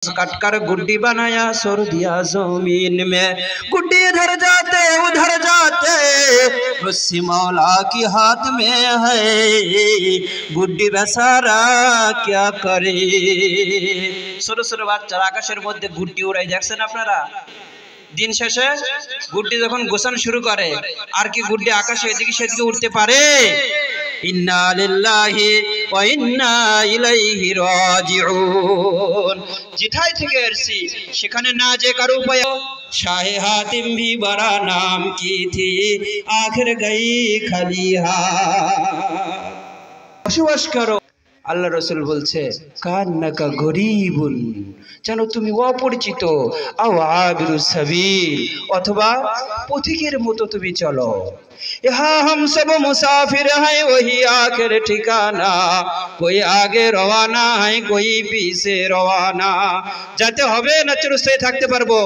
Cut कर गुड्डी बनाया छोड़ दिया जमीन में। गुड्डी इधर जाते उधर जाते रस्सी मौला की हाथ में है। गुड्डी बेचारा क्या करे। ছোট ছোট বাচ্চারা আকাশের মধ্যে গুড্ডি উড়াই দেখছেন আপনারা। দিন শেষে গুড্ডি যখন গোছানো শুরু করে আর কি গুড্ডি আকাশে এদিকে সেদিকে উঠতে পারে। ইন্না লিল্লাহি ওয়া ইন্না ইলাইহি রাজিউন। যেটাই থেকে আসছি সেখানে না যে কারো উপায়। শাহে হাতিম भी बड़ा नाम की थी आखिर गई खाली हाथ। বসবাস করো। আল্লাহ রসুল বলছে কান্নাকা গরিবুন, যেন তুমি অপরিচিত, আও আবিরুস সাবিল, অথবা পথিকের মতো তুমি চলো। यहाँ हम सब मुसाफिर हैं वही आखिर ठिकाना, कोई आगे रवाना है कोई पीछे रवाना। जाते হবে না চুরস্তে থাকতে পারবো।